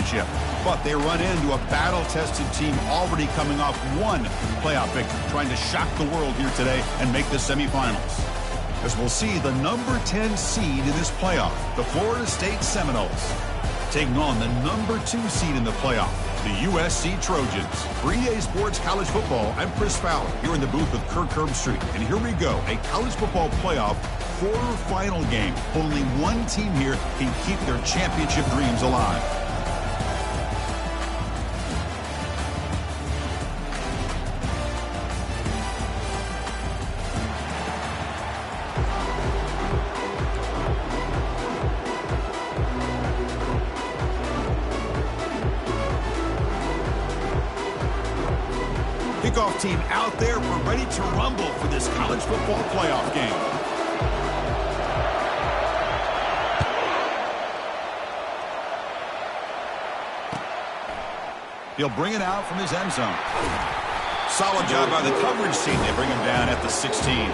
championship. But they run into a battle-tested team already coming off one playoff victory, trying to shock the world here today and make the semifinals. As we'll see the number 10 seed in this playoff, the Florida State Seminoles, taking on the number 2 seed in the playoff, the USC Trojans. 3-Day Sports College Football, I'm Chris Fowler, here in the booth with Kirk Herbstreit. And here we go, a college football playoff quarterfinal game. Only one team here can keep their championship dreams alive. Kickoff team out there. We're ready to rumble for this college football playoff game. He'll bring it out from his end zone. Solid job by the coverage team. They bring him down at the 16.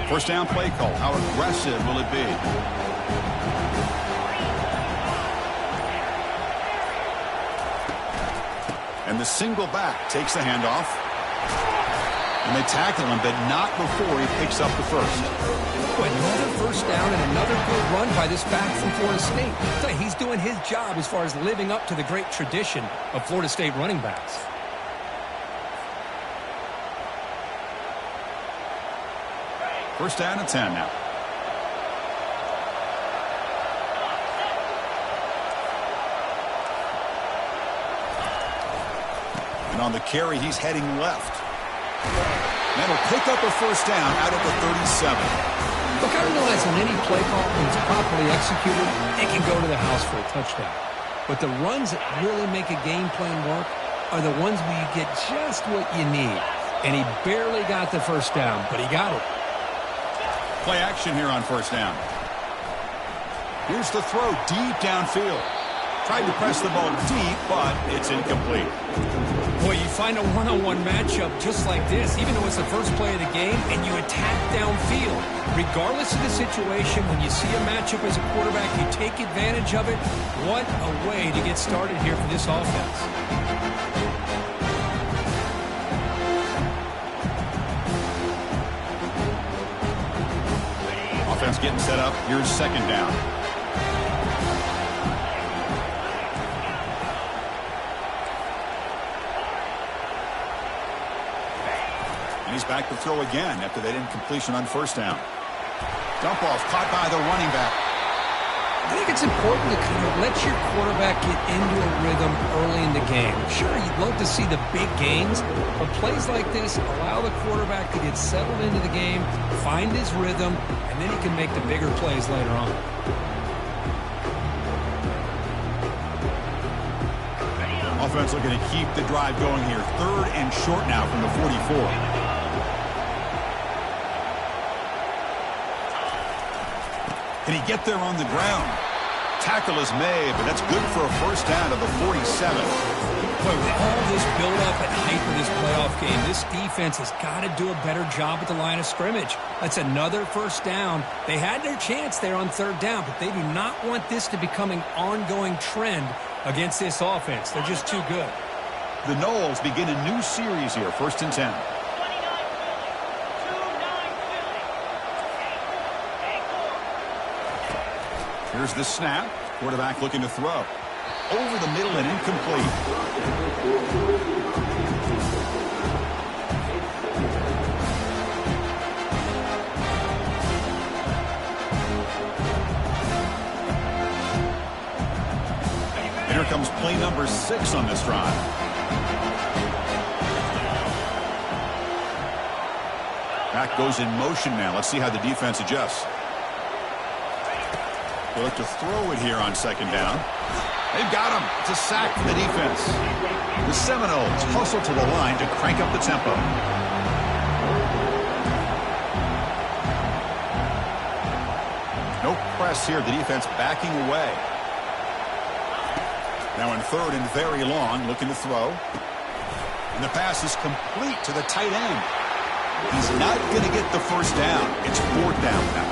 First down play call. How aggressive will it be? And the single back takes the handoff. And they tackle him, but not before he picks up the first. Another first down and another good run by this back from Florida State. He's doing his job as far as living up to the great tradition of Florida State running backs. First down and 10 now. And on the carry, he's heading left. That'll pick up a first down out of the 37. Look, I realize on any play call, when it's properly executed, it can go to the house for a touchdown. But the runs that really make a game plan work are the ones where you get just what you need. And he barely got the first down, but he got it. Play action here on first down. Here's the throw deep downfield. Tried to press the ball deep, but it's incomplete. Boy, you find a one-on-one matchup just like this, even though it's the first play of the game, and you attack downfield. Regardless of the situation, when you see a matchup as a quarterback, you take advantage of it. What a way to get started here for this offense. Offense getting set up. Here's second down. And he's back to throw again after that incompletion on first down. Dump off caught by the running back. I think it's important to kind of let your quarterback get into a rhythm early in the game. Sure, you'd love to see the big gains, but plays like this allow the quarterback to get settled into the game, find his rhythm, and then he can make the bigger plays later on. Offense looking to keep the drive going here. Third and short now from the 44. Can he get there on the ground? Tackle is made, but that's good for a first down of the 47. Boy, with all this build-up and hype of this playoff game, this defense has got to do a better job at the line of scrimmage. That's another first down. They had their chance there on third down, but they do not want this to become an ongoing trend against this offense. They're just too good. The Noles begin a new series here, first and 10. Here's the snap. Quarterback looking to throw. Over the middle and incomplete. And here comes play number 6 on this drive. Back goes in motion now. Let's see how the defense adjusts. They'll look to throw it here on second down. They've got him. It's a sack for the defense. The Seminoles hustle to the line to crank up the tempo. No press here. The defense backing away. Now in third and very long, looking to throw. And the pass is complete to the tight end. He's not going to get the first down. It's fourth down now.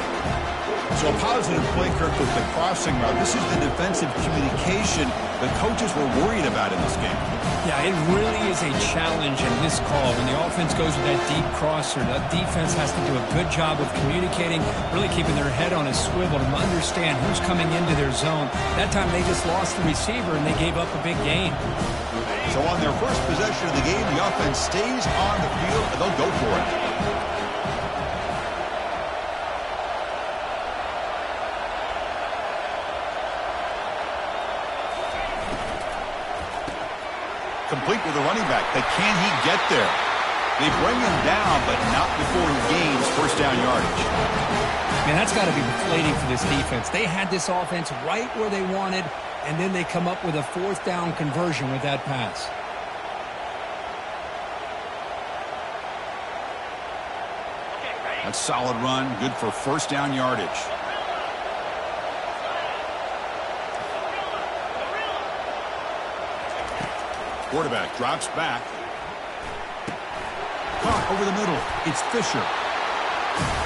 So a positive play, Kirk, with the crossing route. This is the defensive communication the coaches were worried about in this game. Yeah, it really is a challenge in this call. When the offense goes with that deep crosser, the defense has to do a good job of communicating, really keeping their head on a swivel to understand who's coming into their zone. That time they just lost the receiver and they gave up a big gain. So on their first possession of the game, the offense stays on the field and they'll go for it. Complete with the running back, but can he get there? They bring him down, but not before he gains first down yardage. Man, that's got to be deflating for this defense. They had this offense right where they wanted, and then they come up with a fourth down conversion with that pass. That's a solid run, good for first down yardage. Quarterback drops back. Caught over the middle. It's Fisher.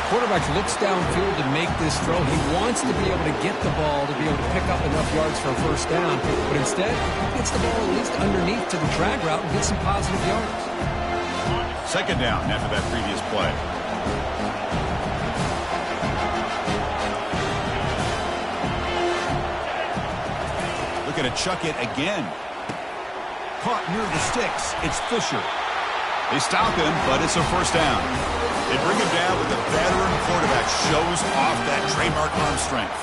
Quarterback looks downfield to make this throw. He wants to be able to get the ball to be able to pick up enough yards for a first down. But instead, he gets the ball at least underneath to the drag route and gets some positive yards. Second down after that previous play. Looking to chuck it again. Caught near the sticks. It's Fisher. They stop him, but it's a first down. They bring him down, but the veteran quarterback shows off that trademark arm strength.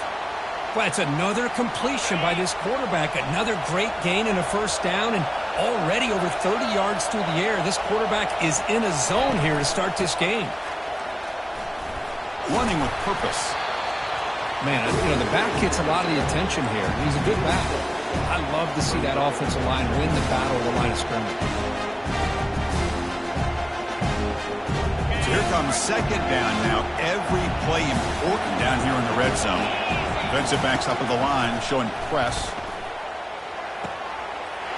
Well, it's another completion by this quarterback. Another great gain and a first down, and already over 30 yards through the air. This quarterback is in a zone here to start this game. Running with purpose. Man, the back gets a lot of the attention here. He's a good back. I love to see that offensive line win the battle of the line of scrimmage. So here comes second down now. Every play important down here in the red zone. Defensive backs up at the line, showing press.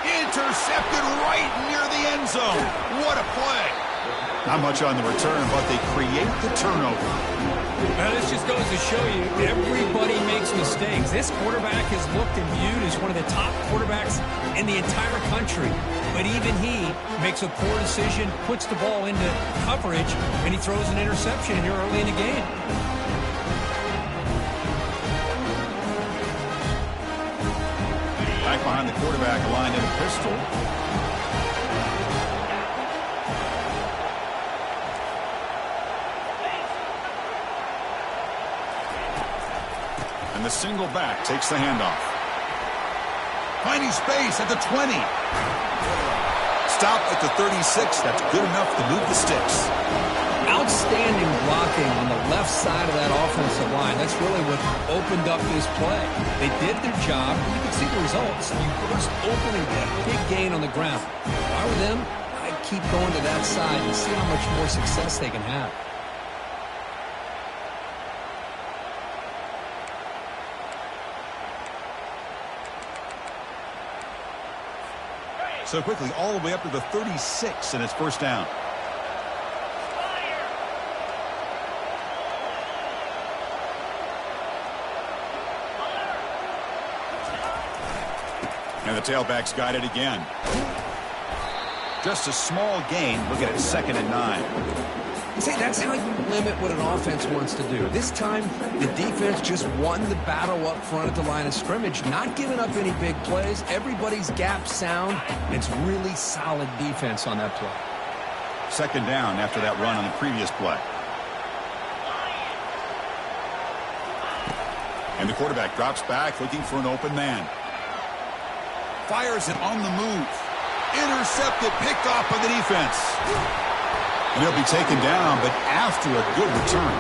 Intercepted right near the end zone. What a play. Not much on the return, but they create the turnover. Well, this just goes to show you, everybody makes mistakes. This quarterback is looked and viewed as one of the top quarterbacks in the entire country. But even he makes a poor decision, puts the ball into coverage, and he throws an interception here early in the game. Back behind the quarterback, lined in a pistol. And the single back takes the handoff. Finding space at the 20. Stop at the 36. That's good enough to move the sticks. Outstanding blocking on the left side of that offensive line. That's really what opened up this play. They did their job. You can see the results. You burst open and get a big gain on the ground. If I were them, I'd keep going to that side and see how much more success they can have. So quickly, all the way up to the 36, and it's first down. And the tailback's got it again. Just a small gain. Looking at 2nd and 9. See, that's how you limit what an offense wants to do. This time, the defense just won the battle up front at the line of scrimmage, not giving up any big plays. Everybody's gap sound. It's really solid defense on that play. Second down after that run on the previous play. And the quarterback drops back, looking for an open man. Fires it on the move. Intercepted, picked off by the defense. And he'll be taken down, but after a good return.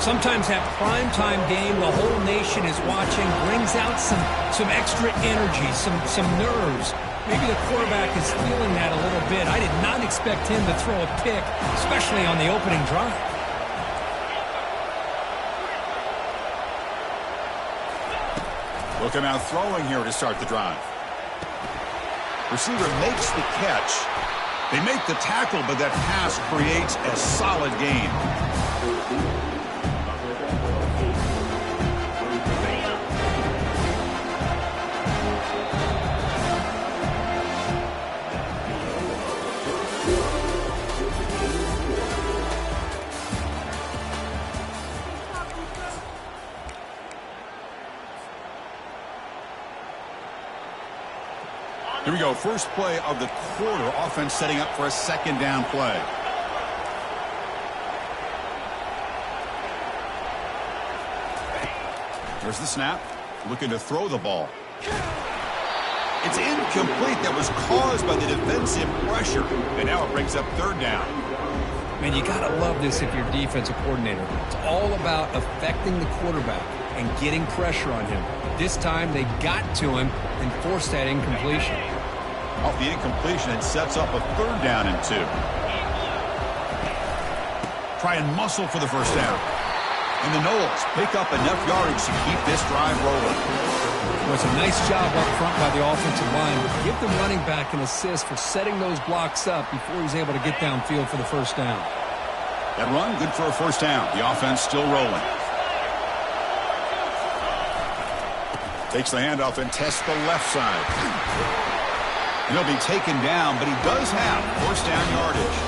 Sometimes that primetime game, the whole nation is watching, brings out some extra energy, some nerves. Maybe the quarterback is feeling that a little bit. I did not expect him to throw a pick, especially on the opening drive. Look him out throwing here to start the drive. Receiver makes the catch. They make the tackle, but that pass creates a solid gain. Here we go, first play of the quarter. Offense setting up for a second down play. There's the snap. Looking to throw the ball. It's incomplete. That was caused by the defensive pressure. And now it brings up third down. Man, you got to love this if you're a defensive coordinator. It's all about affecting the quarterback and getting pressure on him. This time they got to him and forced that incompletion. Off the incompletion, it sets up a third down and 2. Try and muscle for the first down. And the Noles pick up enough yardage to keep this drive rolling. Well, it's a nice job up front by the offensive line. Give the running back an assist for setting those blocks up before he's able to get downfield for the first down. That run, good for a first down. The offense still rolling. Takes the handoff and tests the left side. And he'll be taken down, but he does have first down yardage.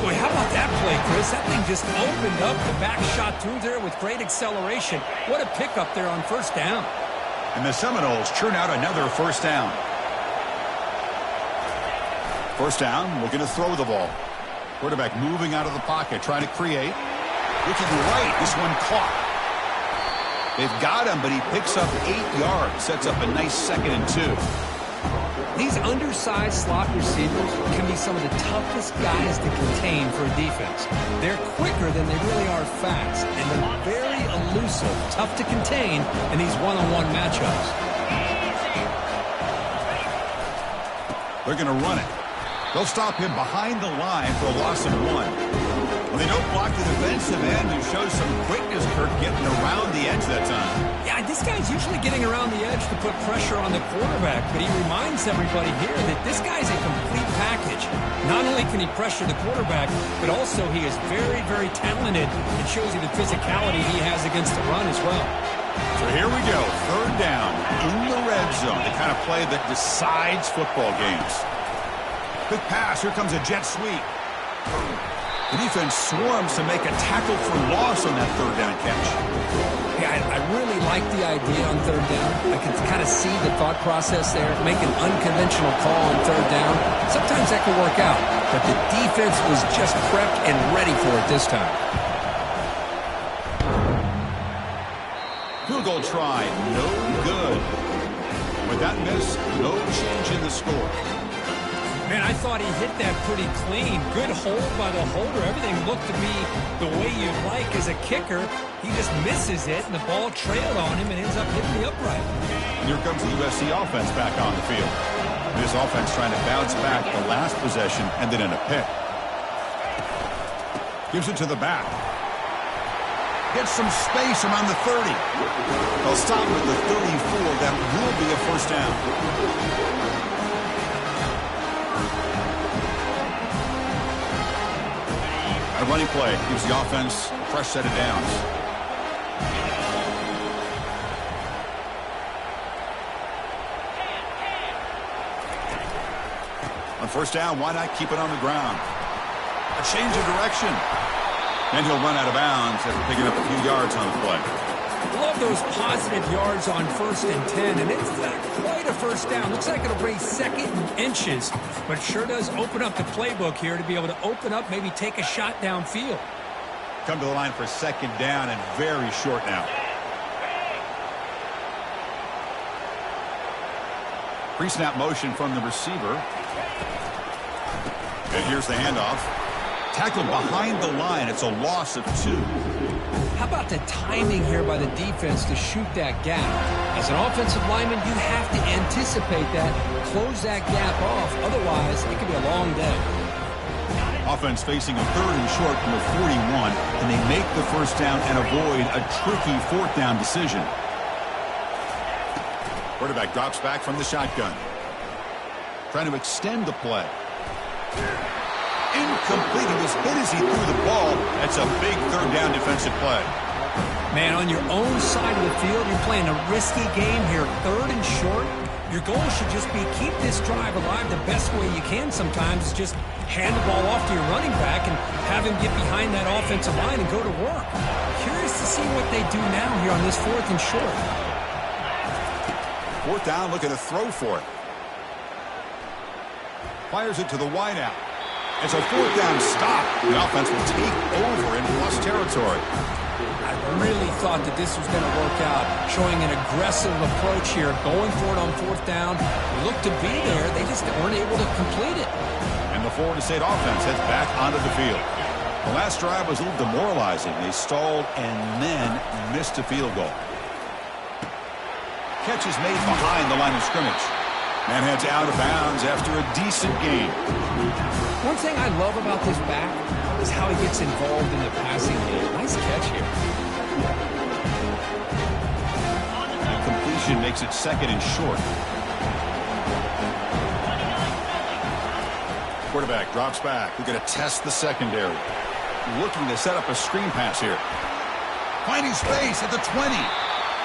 Boy, how about that play, Chris? That thing just opened up. The back shot through there with great acceleration. What a pickup there on first down. And the Seminoles churn out another first down. First down, looking to throw the ball. Quarterback moving out of the pocket, trying to create. Looking right, this one caught. They've got him, but he picks up 8 yards. Sets up a nice 2nd and 2. These undersized slot receivers can be some of the toughest guys to contain for a defense. They're quicker than they really are fast, and they're very elusive, tough to contain in these one-on-one matchups. They're going to run it. They'll stop him behind the line for a loss of 1. Well, they don't block the defensive end, who shows some quickness, Kirk, getting around the edge that time. Yeah, this guy's usually getting around the edge to put pressure on the quarterback, but he reminds everybody here that this guy's a complete package. Not only can he pressure the quarterback, but also he is very, very talented and shows you the physicality he has against the run as well. So here we go, third down in the red zone, the kind of play that decides football games. Quick pass, here comes a jet sweep. The defense swarms to make a tackle for loss on that third down catch. Yeah, I really like the idea on third down. I can kind of see the thought process there. Make an unconventional call on third down. Sometimes that can work out, but the defense was just prepped and ready for it this time. Field goal try, no good. With that miss, no change in the score. Man, I thought he hit that pretty clean. Good hold by the holder. Everything looked to be the way you'd like as a kicker. He just misses it, and the ball trailed on him and ends up hitting the upright. And here comes the USC offense back on the field. This offense trying to bounce back the last possession, ended in a pick. Gives it to the back. Gets some space around the 30. They'll stop with the 34. That will be a first down. A running play gives the offense a fresh set of downs. On first down, why not keep it on the ground? A change of direction. And he'll run out of bounds after picking up a few yards on the play. Love those positive yards on 1st and 10, and it's not quite a first down. Looks like it'll raise 2nd and inches, but sure does open up the playbook here to be able to open up, maybe take a shot downfield. Come to the line for 2nd down and very short now. Pre-snap motion from the receiver. And here's the handoff. Tackled behind the line. It's a loss of 2. How about the timing here by the defense to shoot that gap? As an offensive lineman, you have to anticipate that, close that gap off. Otherwise, it could be a long day. Offense facing a 3rd and short from the 41, and they make the first down and avoid a tricky 4th down decision. Quarterback drops back from the shotgun. trying to extend the play. Incomplete. He was hit as he threw the ball. That's a big third down defensive play. Man, on your own side of the field, you're playing a risky game here. Third and short. Your goal should just be keep this drive alive the best way you can sometimes is just hand the ball off to your running back and have him get behind that offensive line and go to work. Curious to see what they do now here on this fourth and short. Fourth down, looking to throw for it. Fires it to the wideout. It's a fourth down stop. The offense will take over in plus territory. I really thought that this was going to work out, showing an aggressive approach here, going for it on fourth down. Looked to be there. They just weren't able to complete it. And the Florida State offense heads back onto the field. The last drive was a little demoralizing. They stalled and then missed a field goal. Catch is made behind the line of scrimmage. And heads out of bounds after a decent game. One thing I love about this back is how he gets involved in the passing game. Nice catch here. Completion makes it second and short. Quarterback drops back. We're going to test the secondary. Looking to set up a screen pass here. Finding space at the 20.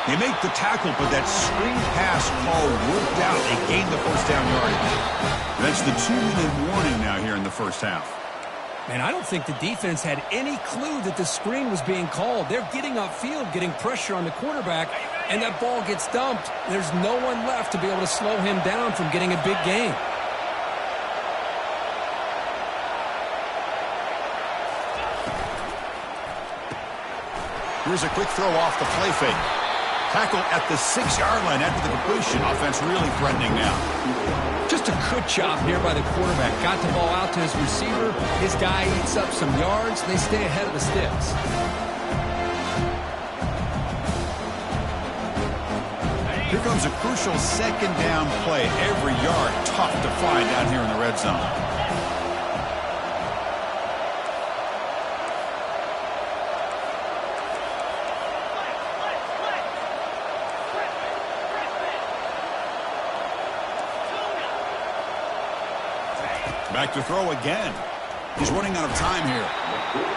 They make the tackle, but that screen pass call worked out. They gained the first down yardage. That's the 2-minute warning now here in the first half. And I don't think the defense had any clue that the screen was being called. They're getting upfield, getting pressure on the quarterback, and that ball gets dumped. There's no one left to be able to slow him down from getting a big gain. Here's a quick throw off the play fake. Tackle at the 6-yard line after the completion. Offense really threatening now. Just a good job here by the quarterback. Got the ball out to his receiver. His guy eats up some yards. They stay ahead of the sticks. Here comes a crucial second down play. Every yard tough to find down here in the red zone. Back to throw again. He's running out of time here.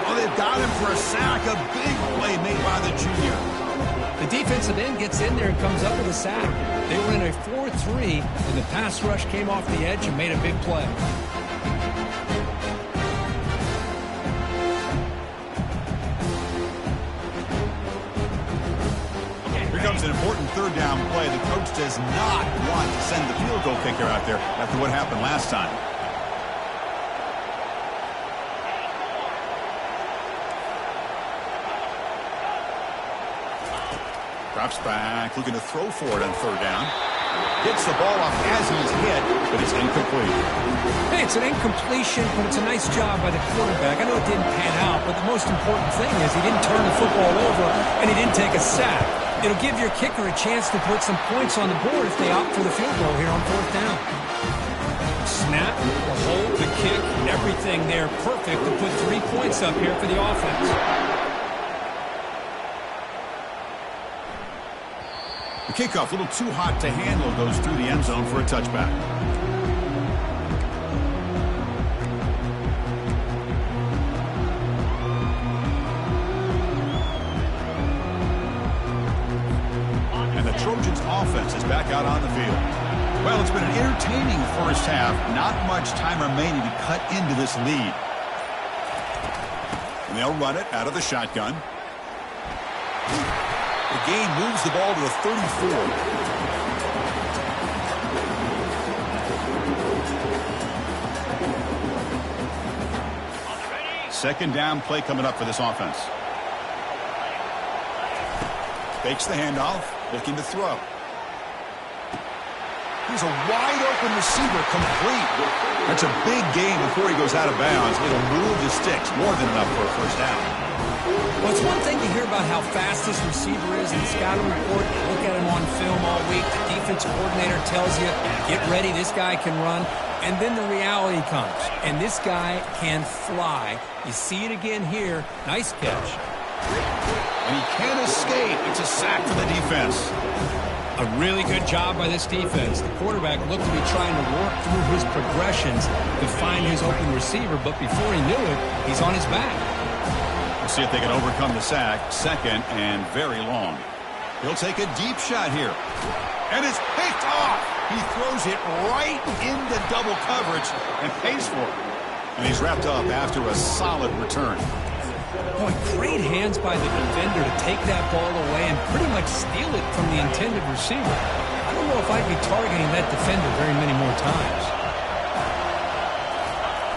Oh, they've got him for a sack. A big play made by the junior. The defensive end gets in there and comes up with a sack. They were in a 4-3, and the pass rush came off the edge and made a big play. Here comes an important third down play. The coach does not want to send the field goal kicker out there after what happened last time. Drops back, looking to throw for it on third down. Gets the ball off as he's hit, but it's incomplete. Hey, it's an incompletion, but it's a nice job by the quarterback. I know it didn't pan out, but the most important thing is he didn't turn the football over and he didn't take a sack. It'll give your kicker a chance to put some points on the board if they opt for the field goal here on fourth down. Snap, the hold, the kick, everything there perfect to put 3 points up here for the offense. The kickoff, a little too hot to handle, goes through the end zone for a touchback. And the Trojans' offense is back out on the field. Well, it's been an entertaining first half. Not much time remaining to cut into this lead. And they'll run it out of the shotgun. The game moves the ball to the 34. Second down play coming up for this offense. Fakes the handoff, looking to throw. He's a wide-open receiver, complete. That's a big gain before he goes out of bounds. It'll move the sticks, more than enough for a first down. Well, it's one thing to hear about how fast this receiver is in the scouting report. You look at him on film all week. The defensive coordinator tells you, get ready, this guy can run. And then the reality comes, and this guy can fly. You see it again here. Nice catch. And he can't escape. It's a sack for the defense. A really good job by this defense. The quarterback looked to be trying to work through his progressions to find his open receiver, but before he knew it, he's on his back. We'll see if they can overcome the sack. Second and very long. He'll take a deep shot here. And it's picked off. He throws it right into double coverage and pays for it. And he's wrapped up after a solid return. Boy, great hands by the defender to take that ball away and pretty much steal it from the intended receiver. I don't know if I'd be targeting that defender very many more times.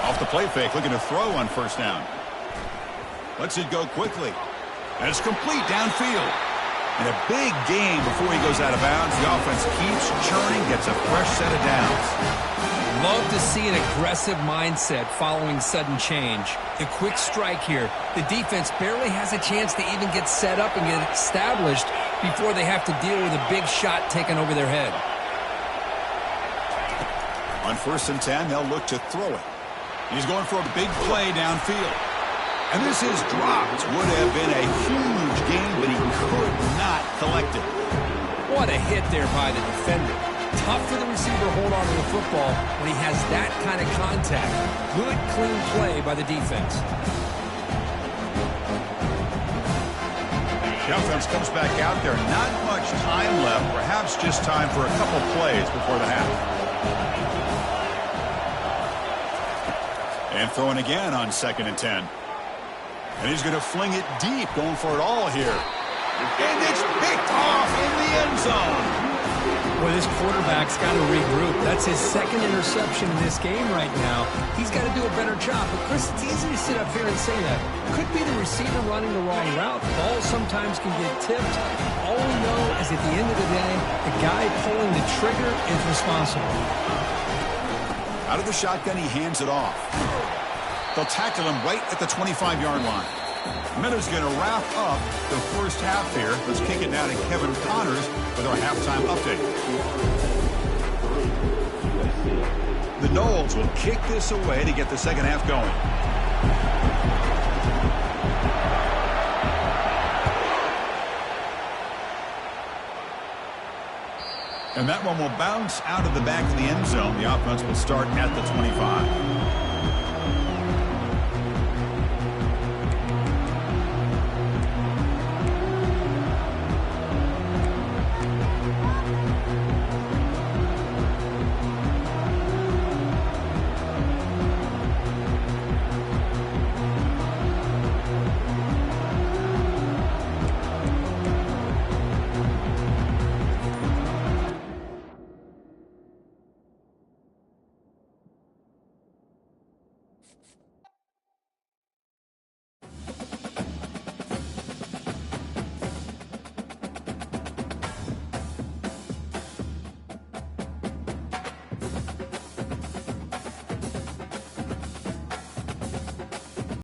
Off the play fake, looking to throw on first down. Lets it go quickly. And it's complete downfield. And a big game before he goes out of bounds. The offense keeps churning, gets a fresh set of downs. Love to see an aggressive mindset following sudden change. The quick strike here. The defense barely has a chance to even get set up and get established before they have to deal with a big shot taken over their head. On 1st and 10, they'll look to throw it. He's going for a big play downfield. And this is dropped. Would have been a huge gain, but he could not collect it. What a hit there by the defender. Tough for the receiver to hold on to the football when he has that kind of contact. Good, clean play by the defense. The offense comes back out there. Not much time left. Perhaps just time for a couple plays before the half. And throwing again on 2nd and 10. And he's going to fling it deep, going for it all here. And it's picked off in the end zone. Boy, this quarterback's got to regroup. That's his 2nd interception in this game right now. He's got to do a better job. But, Chris, it's easy to sit up here and say that. Could be the receiver running the wrong route. Balls sometimes can get tipped. All we know is at the end of the day, the guy pulling the trigger is responsible. Out of the shotgun, he hands it off. They'll tackle him right at the 25-yard line. Miller's going to wrap up the first half here. Let's kick it now to Kevin Connors with our halftime update. The Noles will kick this away to get the second half going. And that one will bounce out of the back of the end zone. The offense will start at the 25.